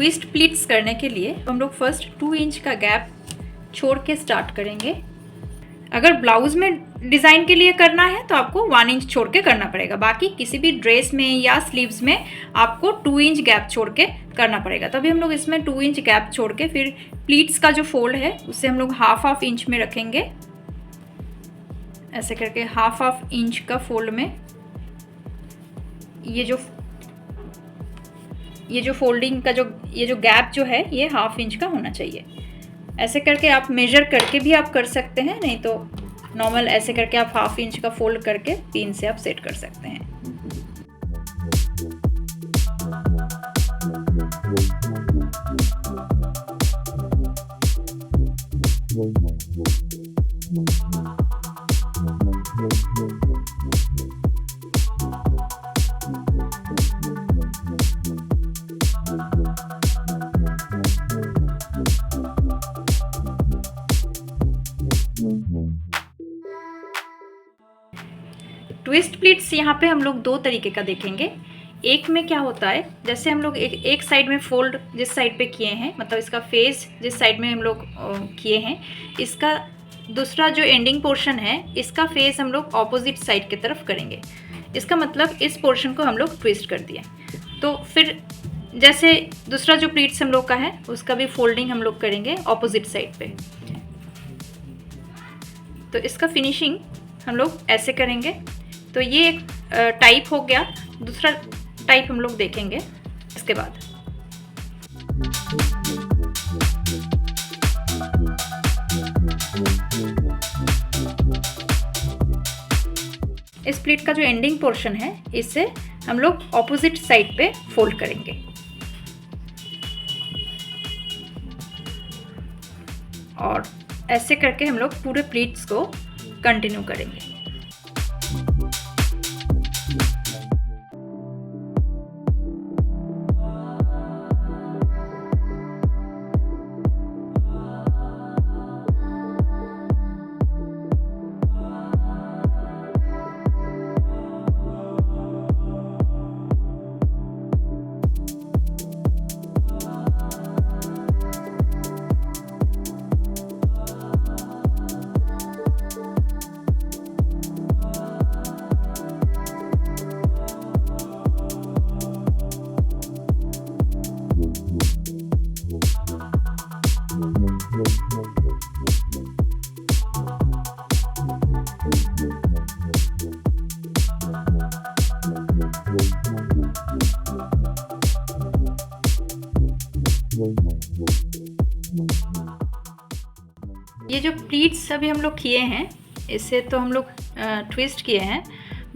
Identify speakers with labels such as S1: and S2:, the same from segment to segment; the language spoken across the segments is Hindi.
S1: ट्विस्ट प्लीट्स करने के लिए हम लोग फर्स्ट 2 इंच का गैप छोड़ के स्टार्ट करेंगे। अगर ब्लाउज में डिज़ाइन के लिए करना है तो आपको 1 इंच छोड़ के करना पड़ेगा, बाकी किसी भी ड्रेस में या स्लीव्स में आपको 2 इंच गैप छोड़ के करना पड़ेगा। तभी हम लोग इसमें 2 इंच गैप छोड़ के फिर प्लीट्स का जो फोल्ड है उसे हम लोग हाफ इंच में रखेंगे। ऐसे करके हाफ इंच का फोल्ड में ये जो फोल्डिंग का ये जो गैप जो है ये हाफ इंच का होना चाहिए। ऐसे करके आप मेजर करके भी आप कर सकते हैं, नहीं तो नॉर्मल ऐसे करके आप हाफ इंच का फोल्ड करके पिन से आप सेट कर सकते हैं। ट्विस्ट प्लीट्स यहाँ पे हम लोग 2 तरीके का देखेंगे। एक में क्या होता है, जैसे हम लोग एक साइड में फोल्ड जिस साइड पे किए हैं, मतलब इसका फेस जिस साइड में हम लोग किए हैं, इसका दूसरा जो एंडिंग पोर्शन है इसका फेस हम लोग ऑपोजिट साइड की तरफ करेंगे। इसका मतलब इस पोर्शन को हम लोग ट्विस्ट कर दिए। तो फिर जैसे दूसरा जो प्लीट्स हम लोग का है उसका भी फोल्डिंग हम लोग करेंगे ऑपोजिट साइड पे। तो इसका फिनिशिंग हम लोग ऐसे करेंगे। तो ये एक टाइप हो गया। दूसरा टाइप हम लोग देखेंगे इसके बाद। इस प्लीट का जो एंडिंग पोर्शन है इससे हम लोग ऑपोजिट साइड पे फोल्ड करेंगे और ऐसे करके हम लोग पूरे प्लीट्स को कंटिन्यू करेंगे। ये जो प्लीट्स अभी हम लोग किए हैं इससे तो हम लोग ट्विस्ट किए हैं,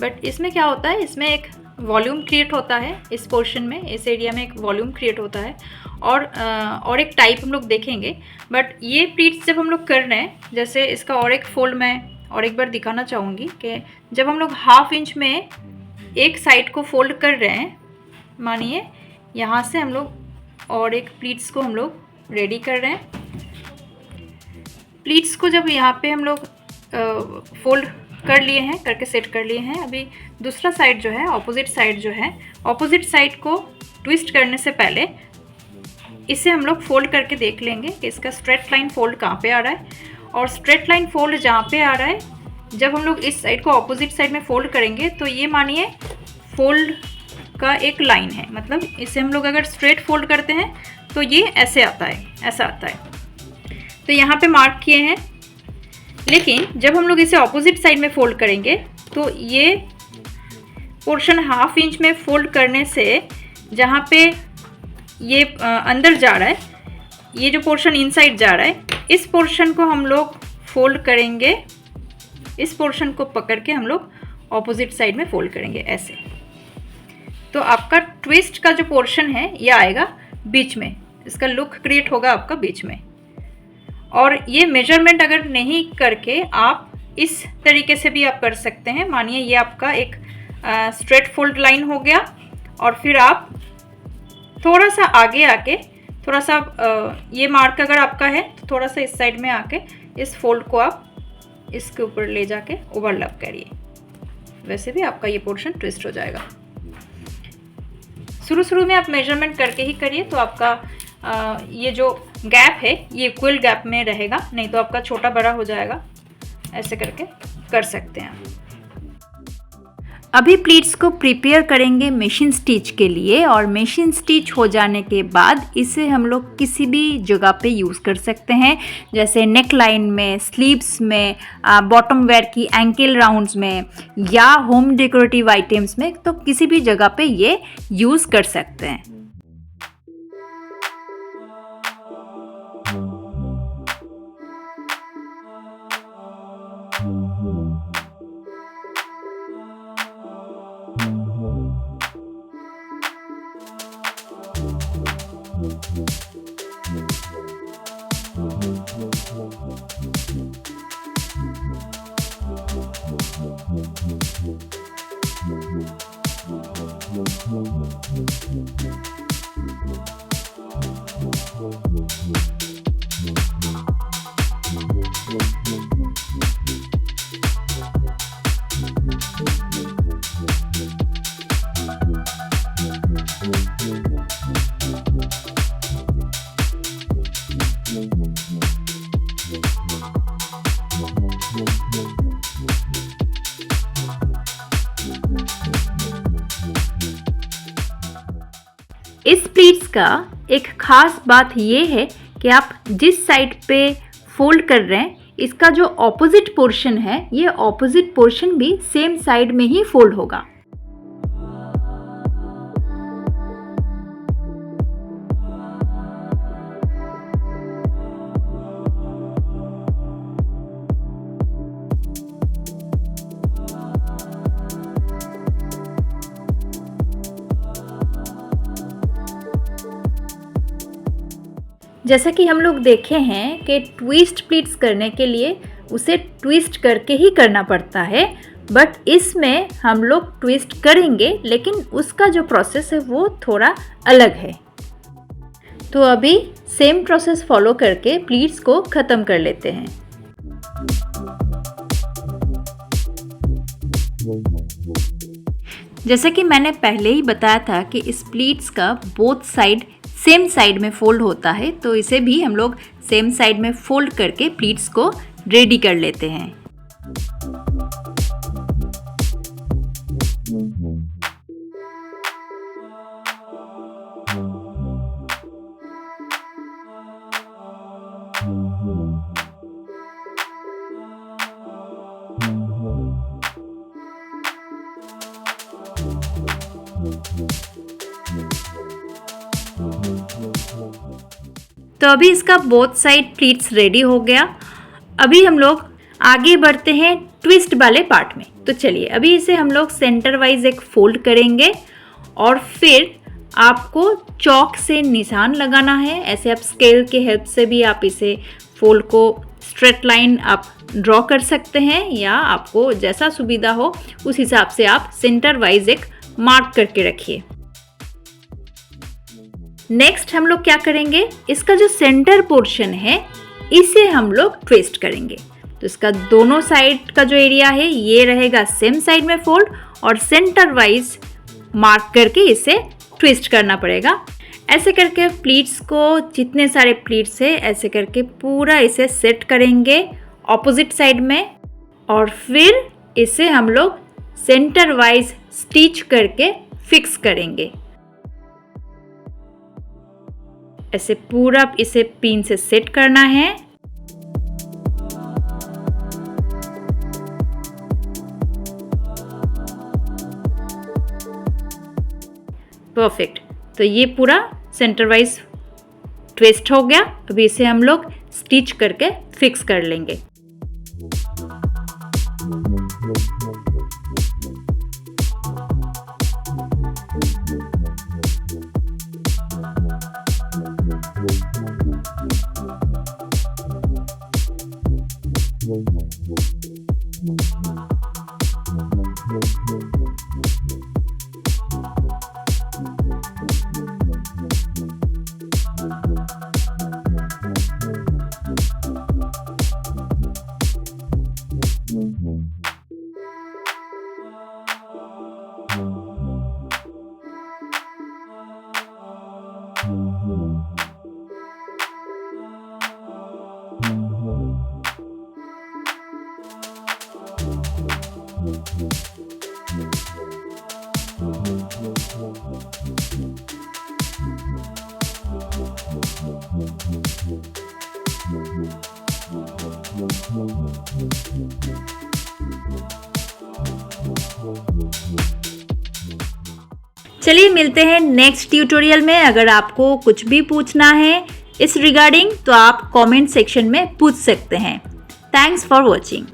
S1: बट इसमें क्या होता है, इसमें एक वॉल्यूम क्रिएट होता है। इस पोर्शन में, इस एरिया में एक वॉल्यूम क्रिएट होता है और एक टाइप हम लोग देखेंगे। बट ये प्लीट्स जब हम लोग कर रहे हैं, जैसे इसका और एक फोल्ड मैं और एक बार दिखाना चाहूँगी कि जब हम लोग हाफ इंच में एक साइड को फोल्ड कर रहे हैं, मानिए यहाँ से हम लोग और एक प्लीट्स को हम लोग रेडी कर रहे हैं। प्लीट्स को जब यहाँ पे हम लोग फोल्ड कर लिए हैं, करके सेट कर लिए हैं, अभी दूसरा साइड जो है, ऑपोजिट साइड जो है, ऑपोजिट साइड को ट्विस्ट करने से पहले इसे हम लोग फोल्ड करके देख लेंगे कि इसका स्ट्रेट लाइन फोल्ड कहाँ पे आ रहा है। और स्ट्रेट लाइन फोल्ड जहाँ पे आ रहा है, जब हम लोग इस साइड को ऑपोजिट साइड में फोल्ड करेंगे तो ये मानिए फोल्ड का एक लाइन है, मतलब इसे हम लोग अगर स्ट्रेट फोल्ड करते हैं तो ये ऐसे आता है, ऐसा आता है। तो यहाँ पे मार्क किए हैं, लेकिन जब हम लोग इसे ऑपोजिट साइड में फोल्ड करेंगे तो ये पोर्शन हाफ इंच में फोल्ड करने से जहाँ पे ये अंदर जा रहा है, ये जो पोर्शन इनसाइड जा रहा है, इस पोर्शन को हम लोग फोल्ड करेंगे। इस पोर्शन को पकड़ के हम लोग ऑपोजिट साइड में फोल्ड करेंगे ऐसे। तो आपका ट्विस्ट का जो पोर्शन है ये आएगा बीच में, इसका लुक क्रिएट होगा आपका बीच में। और ये मेजरमेंट अगर नहीं करके आप इस तरीके से भी आप कर सकते हैं। मानिए ये आपका एक स्ट्रेट फोल्ड लाइन हो गया और फिर आप थोड़ा सा आगे आके, थोड़ा सा ये मार्क अगर आपका है तो थोड़ा सा इस साइड में आके इस फोल्ड को आप इसके ऊपर ले जाके ओवरलैप करिए, वैसे भी आपका ये पोर्शन ट्विस्ट हो जाएगा। शुरू में आप मेजरमेंट करके ही करिए तो आपका ये जो गैप है ये इक्वल गैप में रहेगा, नहीं तो आपका छोटा बड़ा हो जाएगा। ऐसे करके कर सकते हैं। अभी प्लीट्स को प्रिपेयर करेंगे मशीन स्टिच के लिए, और मशीन स्टिच हो जाने के बाद इसे हम लोग किसी भी जगह पे यूज़ कर सकते हैं, जैसे नेक लाइन में, स्लीव्स में, बॉटम वेयर की एंकल राउंड्स में, या होम डेकोरेटिव आइटम्स में, तो किसी भी जगह पे ये यूज़ कर सकते हैं। इस प्लीट्स का एक ख़ास बात ये है कि आप जिस साइड पे फोल्ड कर रहे हैं, इसका जो ऑपोजिट पोर्शन है, ये ऑपोजिट पोर्शन भी सेम साइड में ही फोल्ड होगा। जैसा कि हम लोग देखे हैं कि ट्विस्ट प्लीट्स करने के लिए उसे ट्विस्ट करके ही करना पड़ता है, बट इसमें हम लोग ट्विस्ट करेंगे, लेकिन उसका जो प्रोसेस है वो थोड़ा अलग है। तो अभी सेम प्रोसेस फॉलो करके प्लीट्स को ख़त्म कर लेते हैं। जैसे कि मैंने पहले ही बताया था कि इस प्लीट्स का बोथ साइड सेम साइड में फोल्ड होता है, तो इसे भी हम लोग सेम साइड में फोल्ड करके प्लीट्स को रेडी कर लेते हैं। तो अभी इसका बोथ साइड प्लीट्स रेडी हो गया। अभी हम लोग आगे बढ़ते हैं ट्विस्ट वाले पार्ट में। तो चलिए अभी इसे हम लोग सेंटर वाइज एक फोल्ड करेंगे, और फिर आपको चॉक से निशान लगाना है। ऐसे आप स्केल के हेल्प से भी आप इसे फोल्ड को स्ट्रेट लाइन आप ड्रॉ कर सकते हैं, या आपको जैसा सुविधा हो उस हिसाब से आप सेंटर वाइज एक मार्क करके रखिए। नेक्स्ट हम लोग क्या करेंगे, इसका जो सेंटर पोर्शन है इसे हम लोग ट्विस्ट करेंगे। तो इसका दोनों साइड का जो एरिया है ये रहेगा सेम साइड में फोल्ड, और सेंटर वाइज मार्क करके इसे ट्विस्ट करना पड़ेगा। ऐसे करके प्लीट्स को, जितने सारे प्लीट्स है ऐसे करके पूरा इसे सेट करेंगे ऑपोजिट साइड में, और फिर इसे हम लोग सेंटर वाइज स्टिच करके फिक्स करेंगे। ऐसे पूरा इसे पिन से सेट करना है। परफेक्ट। तो ये पूरा सेंटर वाइज ट्विस्ट हो गया। अभी इसे हम लोग स्टिच करके फिक्स कर लेंगे।
S2: चलिए मिलते हैं नेक्स्ट ट्यूटोरियल में। अगर आपको कुछ भी पूछना है इस रिगार्डिंग तो आप कमेंट सेक्शन में पूछ सकते हैं। Thanks for watching.